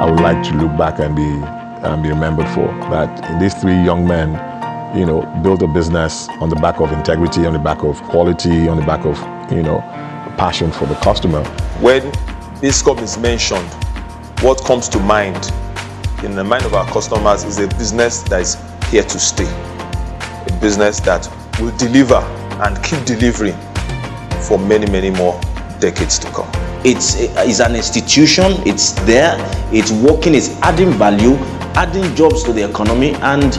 I would like to look back and be remembered for. That these three young men, built a business on the back of integrity, on the back of quality, on the back of, passion for the customer. When Basscomm is mentioned, what comes to mind in the mind of our customers is a business that is here to stay. A business that will deliver and keep delivering for many, many more decades to come. It's an institution, it's there, it's working, it's adding value, adding jobs to the economy, and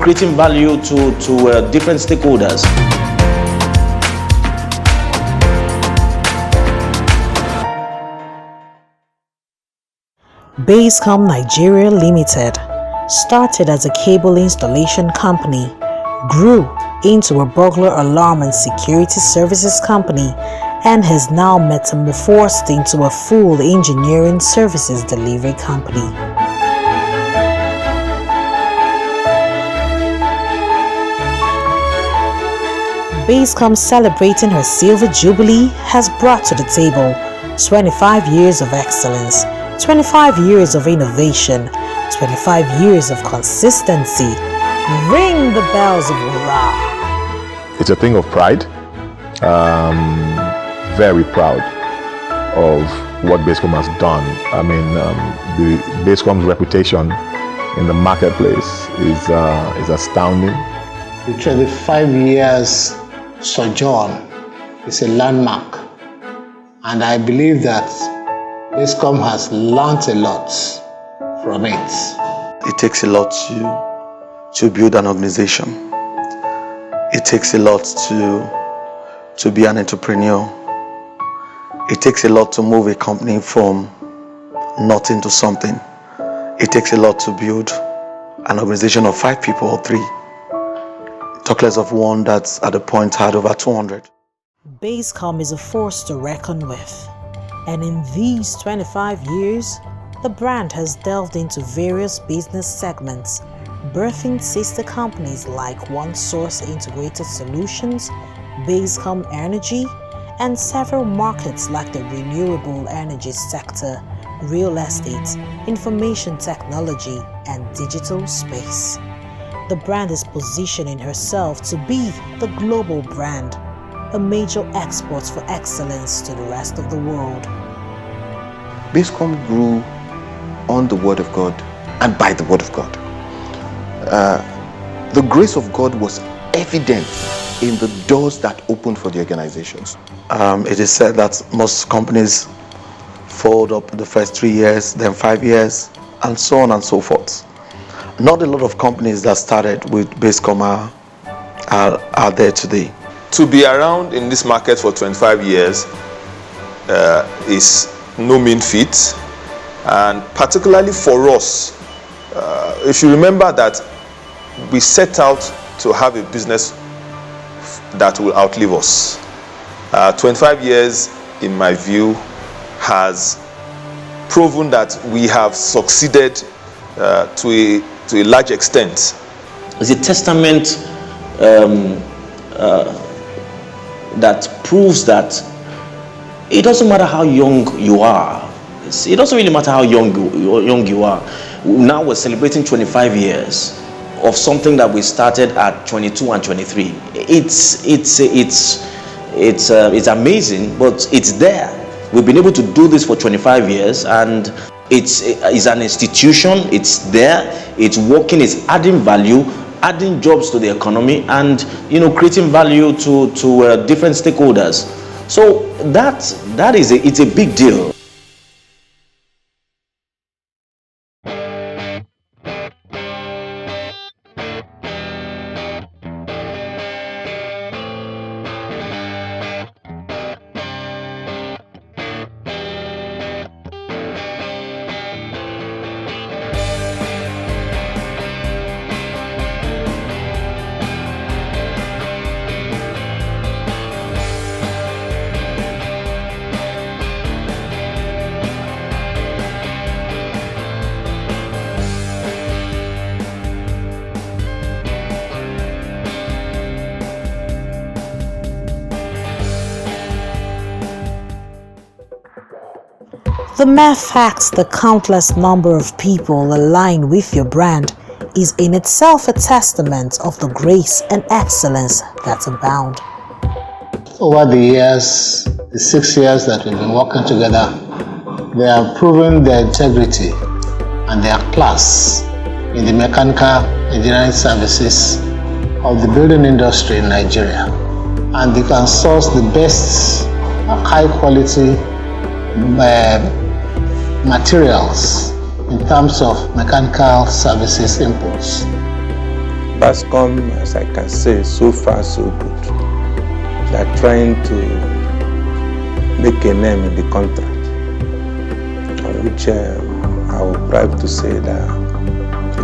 creating value to different stakeholders. Basscomm Nigeria Limited started as a cable installation company, grew into a burglar alarm and security services company, and has now metamorphosed into a full engineering services delivery company. Basscomm, celebrating her Silver Jubilee, has brought to the table 25 years of excellence, 25 years of innovation, 25 years of consistency. Ring the bells of hurrah! It's a thing of pride. Very proud of what Basscomm has done. I mean, the Basscomm's reputation in the marketplace is astounding. The 25 years sojourn is a landmark, and I believe that Basscomm has learned a lot from it. It takes a lot to build an organization. It takes a lot to be an entrepreneur. It takes a lot to move a company from nothing to something. It takes a lot to build an organization of 5 people or 3. Talk less of one that's at a point had over 200. Basscomm is a force to reckon with. And in these 25 years, the brand has delved into various business segments, birthing sister companies like OneSource Integrated Solutions, Basscomm Energy, and several markets like the renewable energy sector, real estate, information technology, and digital space. The brand is positioning herself to be the global brand, a major export for excellence to the rest of the world. Basscomm grew on the Word of God and by the Word of God. The grace of God was evident in the doors that opened for the organizations. It is said that most companies fold up the first 3 years, then 5 years, and so on and so forth. Not a lot of companies that started with Basscomm are there today. To be around in this market for 25 years is no mean feat, and particularly for us, if you remember that we set out to have a business that will outlive us. 25 years, in my view, has proven that we have succeeded to a large extent. It's a testament that proves that it doesn't matter how young you are. It doesn't really matter how young you are. Now we're celebrating 25 years of something that we started at 22 and 23. It's amazing, but it's there. We've been able to do this for 25 years, and it's an institution. It's there. It's working. It's adding value, adding jobs to the economy, and creating value to different stakeholders. So it's a big deal. The mere fact the countless number of people align with your brand is in itself a testament of the grace and excellence that abound. Over the years, the 6 years that we've been working together, they have proven their integrity and their class in the mechanical engineering services of the building industry in Nigeria. And they can source the best high quality materials in terms of mechanical services inputs. Basscomm, as I can say, so far so good. They are trying to make a name in the country, which I will proud to say that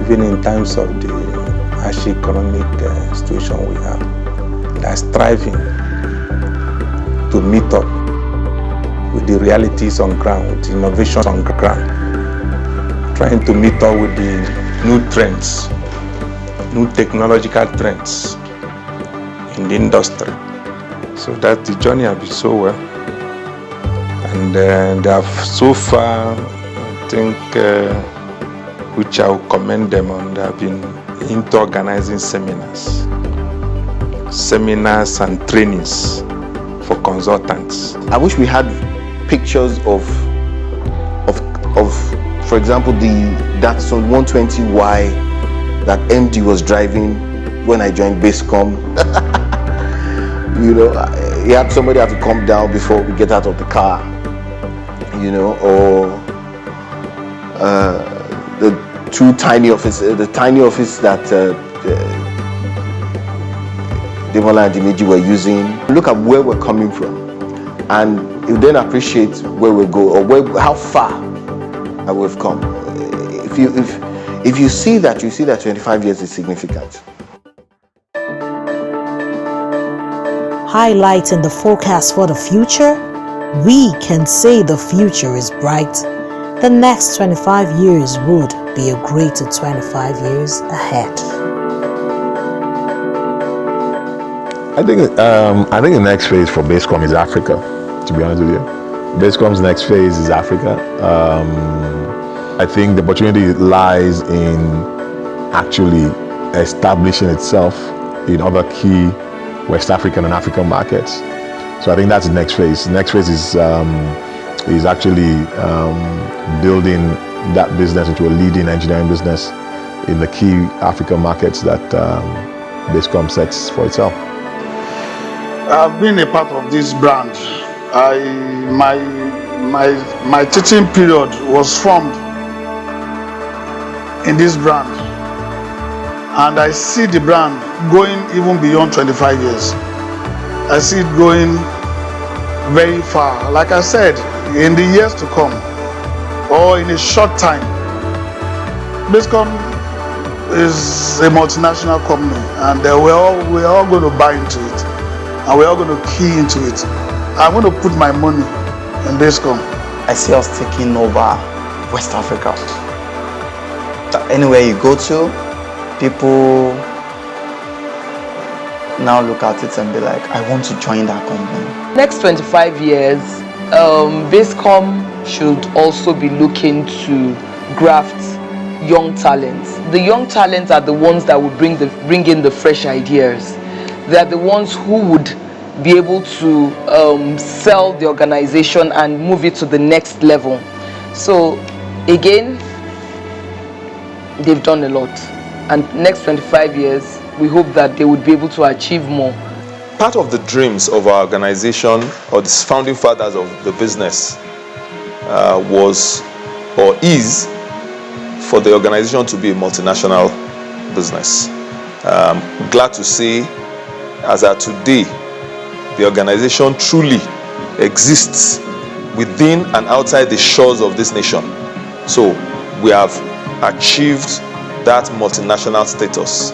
even in times of the harsh economic situation we have, they are striving to meet up with the realities on ground, with innovations on ground, trying to meet up with the new trends, new technological trends in the industry. So that the journey has been so well. And they have so far, I think, which I will commend them on, they have been into organizing seminars and trainings for consultants. I wish we had pictures of for example, that Datsun 120Y that MD was driving when I joined Basscomm. You know, somebody had to come down before we get out of the car. You know, or the tiny office that Demola and Dimeji were using. Look at where we're coming from, and you then appreciate where we go or how far we've come. If you see that, 25 years is significant. Highlighting the forecast for the future, we can say the future is bright. The next 25 years would be a greater 25 years ahead. I think the next phase for Basscomm is Africa, to be honest with you. Basscomm's next phase is Africa. I think the opportunity lies in actually establishing itself in other key West African and African markets. So I think that's the next phase. The next phase is actually building that business into a leading engineering business in the key African markets that Basscomm sets for itself. I've been a part of this brand. My teaching period was formed in this brand, and I see the brand going even beyond 25 years. I see it going very far. Like I said, in the years to come, or in a short time, Basscomm is a multinational company, and we're all going to buy into it, and we're all going to key into it. I'm going to put my money in Basscomm. I see us taking over West Africa. Anywhere you go to, people now look at it and be like, I want to join that company. Next 25 years, Basscomm should also be looking to graft young talents. The young talents are the ones that would bring in the fresh ideas. They are the ones who would be able to sell the organization and move it to the next level. So again, they've done a lot, and next 25 years we hope that they would be able to achieve more. Part of the dreams of our organization, or the founding fathers of the business, was or is for the organization to be a multinational business. Glad to say, as at today, the organization truly exists within and outside the shores of this nation. So we have achieved that multinational status.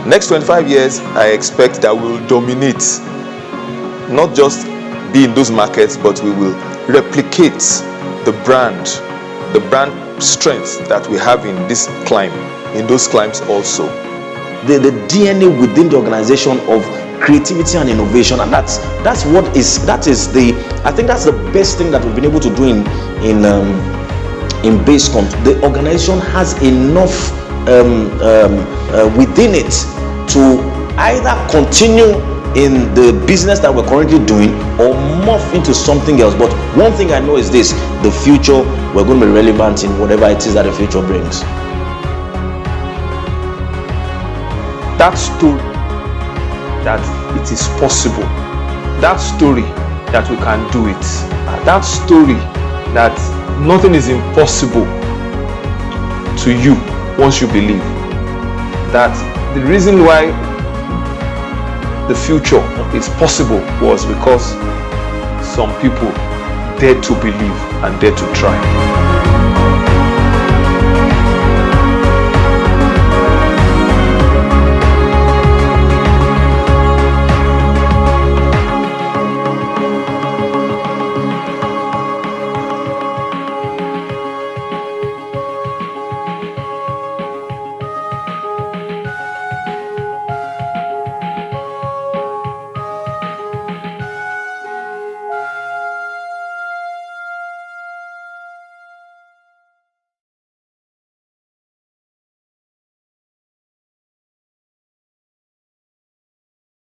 Next 25 years, I expect that we will dominate, not just be in those markets, but we will replicate the brand strength that we have in this climb, in those climbs also. The DNA within the organization of creativity and innovation, and that's what is I think that's the best thing that we've been able to do in Basscomm. The organization has enough within it to either continue in the business that we're currently doing or morph into something else. But one thing I know is this: the future, we're going to be relevant in whatever it is that the future brings. That story that it is possible, that story that we can do it, that story that nothing is impossible to you once you believe, that the reason why the future is possible was because some people dared to believe and dared to try.